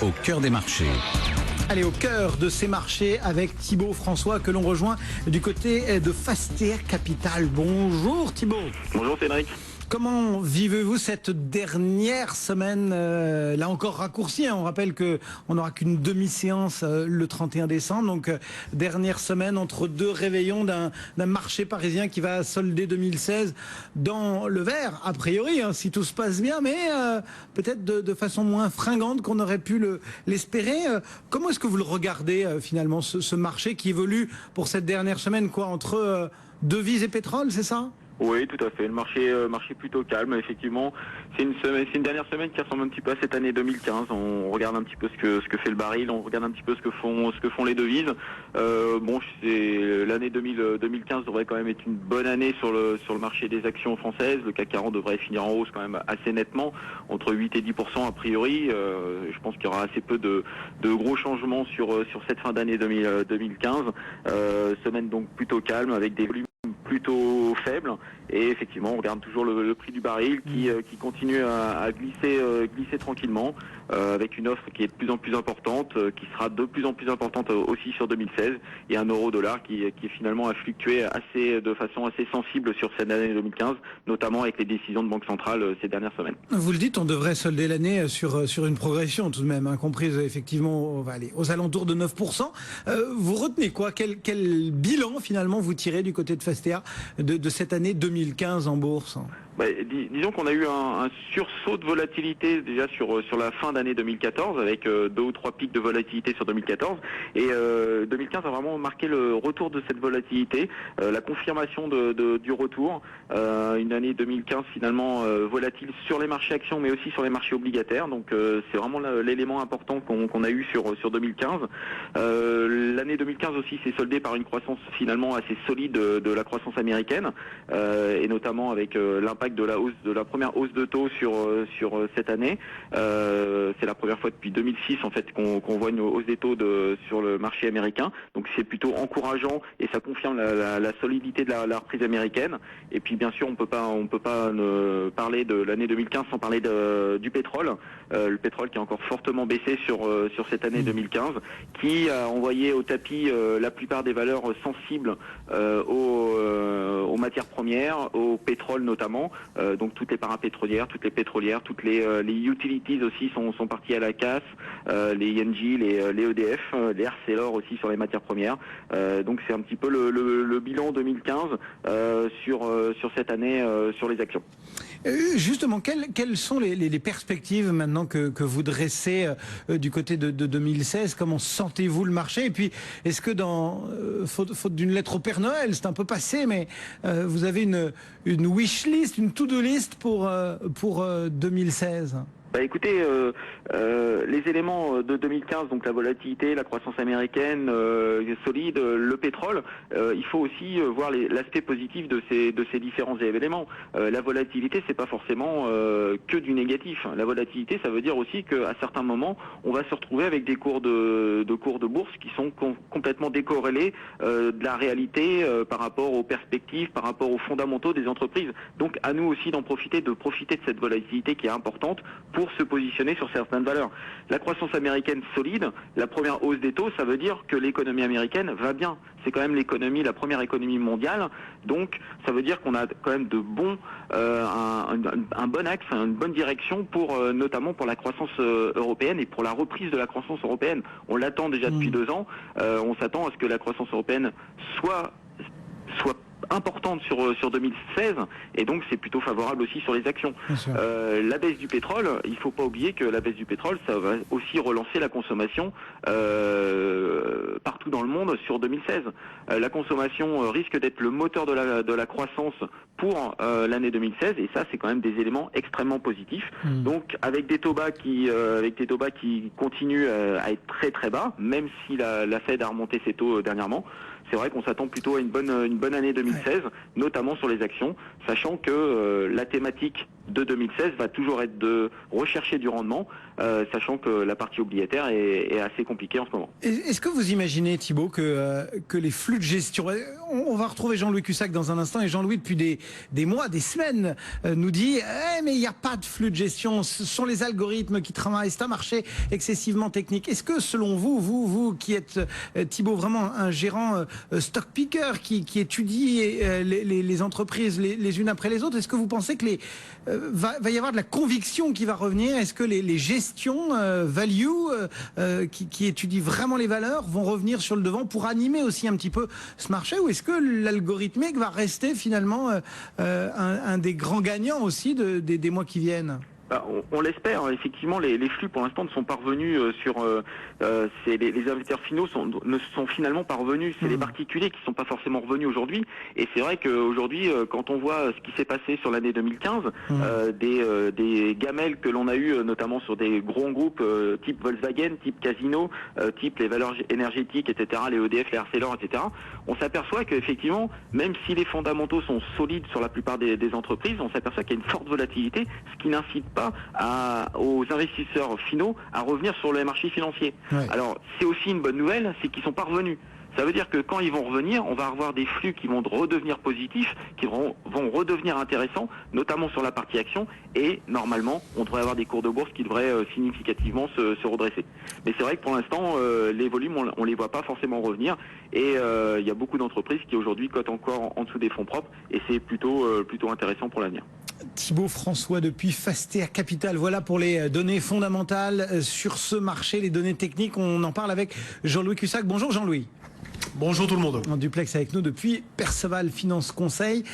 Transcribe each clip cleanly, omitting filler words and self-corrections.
au cœur des marchés. Allez, au cœur de ces marchés avec Thibaut François que l'on rejoint du côté de Faster Capital. Bonjour Thibaut. Bonjour Cédric. Comment vivez-vous cette dernière semaine, là encore raccourcie, hein. On rappelle qu'on n'aura qu'une demi-séance le 31 décembre, donc dernière semaine entre deux réveillons d'un marché parisien qui va solder 2016 dans le vert, a priori, hein, si tout se passe bien, mais peut-être de façon moins fringante qu'on aurait pu l'espérer. Comment est-ce que vous le regardez finalement, ce marché qui évolue pour cette dernière semaine, quoi, entre devises et pétrole, c'est ça ? Oui, tout à fait. Le marché plutôt calme. Effectivement, c'est une dernière semaine qui ressemble un petit peu à cette année 2015. On regarde un petit peu ce que fait le baril, on regarde un petit peu ce que font les devises. L'année 2015 devrait quand même être une bonne année sur le marché des actions françaises. Le CAC 40 devrait finir en hausse quand même assez nettement, entre 8 et 10% a priori. Je pense qu'il y aura assez peu de gros changements sur cette fin d'année 2015. Semaine donc plutôt calme avec des volumes plutôt faible, et effectivement on regarde toujours le prix du baril qui continue à glisser tranquillement, avec une offre qui est de plus en plus importante, qui sera de plus en plus importante aussi sur 2016, et un euro-dollar qui finalement a fluctué de façon assez sensible sur cette année 2015, notamment avec les décisions de banque centrale ces dernières semaines. Vous le dites, on devrait solder l'année sur une progression tout de même, hein, comprise effectivement, on va aller aux alentours de 9%. Vous retenez quoi? Quel bilan finalement vous tirez du côté de Fastea de cette année 2015 en bourse? Disons qu'on a eu un sursaut de volatilité déjà sur la fin d'année 2014, avec 2 ou 3 pics de volatilité sur 2014, et 2015 a vraiment marqué le retour de cette volatilité, la confirmation du retour, une année 2015 finalement volatile sur les marchés actions mais aussi sur les marchés obligataires, donc c'est vraiment l'élément important qu'on a eu sur 2015. L'année 2015 aussi s'est soldée par une croissance finalement assez solide de la croissance américaine, et notamment avec l'impact de la première hausse de taux sur cette année. C'est la première fois depuis 2006 en fait qu'on voit une hausse des taux sur le marché américain. Donc c'est plutôt encourageant et ça confirme la solidité de la reprise américaine. Et puis bien sûr on peut pas parler de l'année 2015 sans parler du pétrole. Le pétrole qui a encore fortement baissé sur cette année 2015, qui a envoyé au tapis la plupart des valeurs sensibles aux matières premières, au pétrole notamment. Donc toutes les parapétrolières, toutes les utilities aussi sont parties à la casse, les ING, les EDF, les Arcelor aussi sur les matières premières. Donc c'est un petit peu le bilan 2015 sur cette année sur les actions. Justement, quelles sont les perspectives maintenant que vous dressez du côté de 2016? Comment sentez-vous le marché? Et puis, est-ce que faute d'une lettre au Père Noël, c'est un peu passé, mais vous avez une wish list, une to-do list pour 2016? Écoutez, les éléments de 2015, donc la volatilité, la croissance américaine solide, le pétrole, il faut aussi voir l'aspect positif de ces différents éléments. La volatilité, c'est pas forcément que du négatif. La volatilité, ça veut dire aussi qu'à certains moments, on va se retrouver avec des cours de bourse qui sont complètement décorrélés de la réalité par rapport aux perspectives, par rapport aux fondamentaux des entreprises. Donc à nous aussi de profiter de cette volatilité qui est importante pour se positionner sur certaines valeurs. La croissance américaine solide, la première hausse des taux, ça veut dire que l'économie américaine va bien. C'est quand même la première économie mondiale, donc ça veut dire qu'on a quand même un bon axe, une bonne direction notamment pour la croissance européenne et pour la reprise de la croissance européenne. On l'attend déjà depuis 2 ans. On s'attend à ce que la croissance européenne soit importante sur 2016, et donc c'est plutôt favorable aussi sur les actions. La baisse du pétrole, il ne faut pas oublier que la baisse du pétrole, ça va aussi relancer la consommation partout dans le monde sur 2016. La consommation risque d'être le moteur de la croissance pour l'année 2016, et ça c'est quand même des éléments extrêmement positifs. Donc avec des taux bas qui continuent à être très très bas, même si la Fed a remonté ses taux dernièrement, c'est vrai qu'on s'attend plutôt à une bonne année 2016, notamment sur les actions, sachant que la thématique de 2016 va toujours être de rechercher du rendement, sachant que la partie obligataire est assez compliquée en ce moment. Est-ce que vous imaginez, Thibault, que les flux de gestion... On va retrouver Jean-Louis Cussac dans un instant, et Jean-Louis, depuis des mois, des semaines, nous dit mais il n'y a pas de flux de gestion, ce sont les algorithmes qui travaillent, c'est un marché excessivement technique. Est-ce que, selon vous qui êtes, Thibault, vraiment un gérant stock picker qui étudie les entreprises les unes après les autres, est-ce que vous pensez que va y avoir de la conviction qui va revenir? Est-ce que les gestions value qui étudient vraiment les valeurs vont revenir sur le devant pour animer aussi un petit peu ce marché, ou est-ce que l'algorithmique va rester finalement un des grands gagnants aussi des mois qui viennent? On l'espère. Effectivement, les flux pour l'instant ne sont pas revenus sur... les investisseurs finaux ne sont finalement pas revenus. C'est les particuliers qui ne sont pas forcément revenus aujourd'hui. Et c'est vrai qu'aujourd'hui, quand on voit ce qui s'est passé sur l'année 2015, des gamelles que l'on a eues, notamment sur des gros groupes type Volkswagen, type Casino, type les valeurs énergétiques, etc., les EDF, les Arcelor, etc., on s'aperçoit qu'effectivement, même si les fondamentaux sont solides sur la plupart des entreprises, on s'aperçoit qu'il y a une forte volatilité, ce qui n'incite pas aux investisseurs finaux à revenir sur les marchés financiers. Ouais. Alors, c'est aussi une bonne nouvelle, c'est qu'ils ne sont pas revenus. Ça veut dire que quand ils vont revenir, on va avoir des flux qui vont redevenir positifs, qui vont redevenir intéressants, notamment sur la partie action, et normalement, on devrait avoir des cours de bourse qui devraient significativement se redresser. Mais c'est vrai que pour l'instant, les volumes, on les voit pas forcément revenir, et il y a beaucoup d'entreprises qui aujourd'hui cotent encore en dessous des fonds propres, et c'est plutôt intéressant pour l'avenir. Thibault François depuis Fastea Capital. Voilà pour les données fondamentales sur ce marché, les données techniques. On en parle avec Jean-Louis Cussac. Bonjour Jean-Louis. Bonjour tout le monde. En duplex avec nous depuis Perceval Finance Conseil.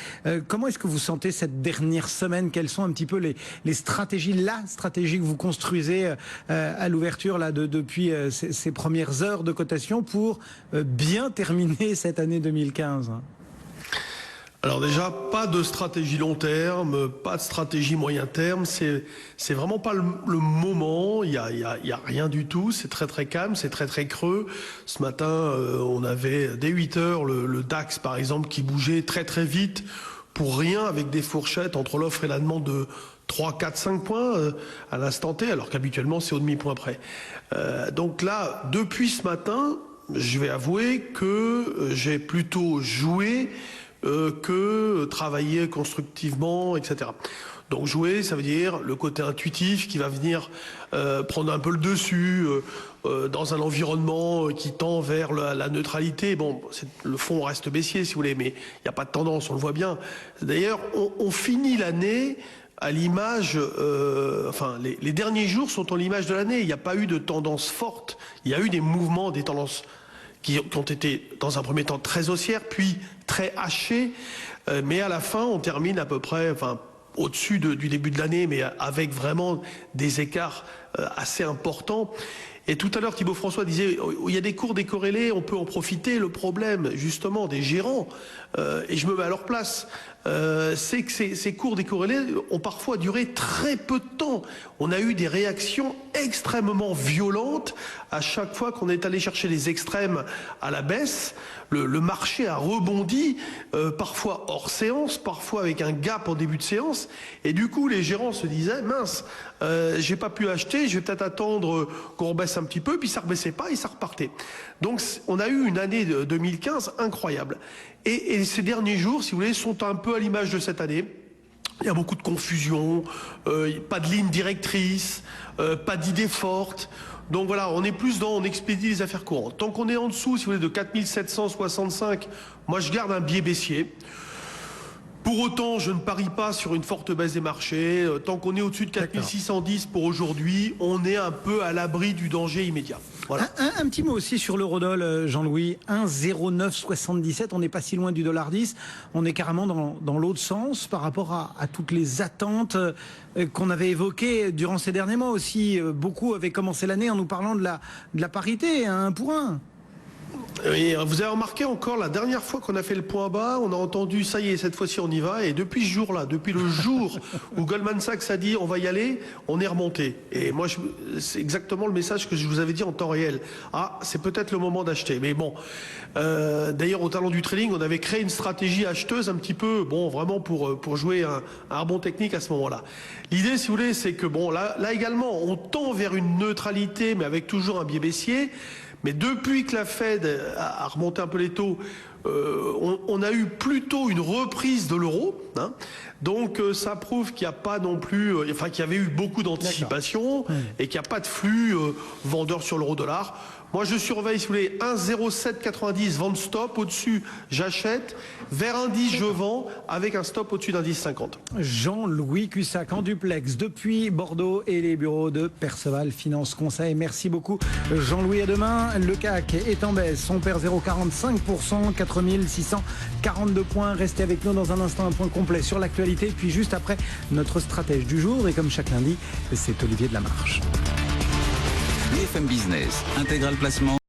Comment est-ce que vous sentez cette dernière semaine? Quelles sont un petit peu les stratégies, la stratégie que vous construisez à l'ouverture là depuis ces premières heures de cotation pour bien terminer cette année 2015? Alors déjà, pas de stratégie long terme, pas de stratégie moyen terme, c'est vraiment pas le moment, il y a rien du tout, c'est très calme, c'est très creux. Ce matin, on avait dès 8 heures le DAX par exemple qui bougeait très vite pour rien, avec des fourchettes entre l'offre et la demande de 3, 4, 5 points à l'instant T, alors qu'habituellement c'est au demi-point près. Donc là, depuis ce matin, je vais avouer que j'ai plutôt joué que travailler constructivement, etc. Donc jouer, ça veut dire le côté intuitif qui va venir prendre un peu le dessus dans un environnement qui tend vers la neutralité. Bon, le fond reste baissier si vous voulez, mais il n'y a pas de tendance, on le voit bien. D'ailleurs, on finit l'année à l'image, les derniers jours sont en l'image de l'année. Il n'y a pas eu de tendance forte. Il y a eu des mouvements, des tendances qui ont été dans un premier temps très haussières, puis très hachées, mais à la fin on termine à peu près, au-dessus du début de l'année, mais avec vraiment des écarts assez importants. Et tout à l'heure Thibault François disait il y a des cours décorrélés, on peut en profiter. Le problème justement des gérants, et je me mets à leur place, c'est que ces cours décorrélés ont parfois duré très peu de temps. On a eu des réactions extrêmement violentes à chaque fois qu'on est allé chercher les extrêmes à la baisse. Le marché a rebondi, parfois hors séance, parfois avec un gap en début de séance, et du coup les gérants se disaient mince, j'ai pas pu acheter, je vais peut-être attendre qu'on rebaisse un petit peu, puis ça rebaissait pas et ça repartait. Donc on a eu une année 2015 incroyable. Et ces derniers jours, si vous voulez, sont un peu à l'image de cette année. Il y a beaucoup de confusion, pas de ligne directrice, pas d'idées fortes. Donc voilà, on est plus on expédie les affaires courantes. Tant qu'on est en dessous, si vous voulez, de 4765, moi je garde un biais baissier. Pour autant, je ne parie pas sur une forte baisse des marchés. Tant qu'on est au-dessus de 4610 pour aujourd'hui, on est un peu à l'abri du danger immédiat. Voilà. Un petit mot aussi sur l'eurodoll, Jean-Louis. 1,0977, on n'est pas si loin du $10. On est carrément dans l'autre sens par rapport à toutes les attentes qu'on avait évoquées durant ces derniers mois aussi. Beaucoup avaient commencé l'année en nous parlant de la parité, 1 pour 1. Et vous avez remarqué encore, la dernière fois qu'on a fait le point bas, on a entendu, ça y est, cette fois-ci on y va. Et depuis ce jour-là, depuis le jour où Goldman Sachs a dit on va y aller, on est remonté. Et moi, c'est exactement le message que je vous avais dit en temps réel. Ah, c'est peut-être le moment d'acheter. Mais bon, d'ailleurs, au talent du trading, on avait créé une stratégie acheteuse un petit peu, bon, vraiment pour jouer un rebond technique à ce moment-là. L'idée, si vous voulez, c'est que bon, là également, on tend vers une neutralité, mais avec toujours un biais baissier. Mais depuis que la Fed a remonté un peu les taux, on a eu plutôt une reprise de l'euro. Hein. Donc ça prouve qu'il n'y a pas non plus, enfin qu'il y avait eu beaucoup d'anticipation et qu'il n'y a pas de flux vendeur sur l'euro-dollar. Moi je surveille, si vous voulez, 1,0790 vente stop, au-dessus j'achète, vers un 10 je vends, avec un stop au-dessus d'un 10,50. Jean-Louis Cussac en duplex depuis Bordeaux et les bureaux de Perceval Finance Conseil. Merci beaucoup Jean-Louis, à demain. Le CAC est en baisse, on perd 0,45%, 4642 points. Restez avec nous dans un instant, un point complet sur l'actualité, puis juste après notre stratège du jour. Et comme chaque lundi, c'est Olivier Delamarche. BFM Business, intégral placement.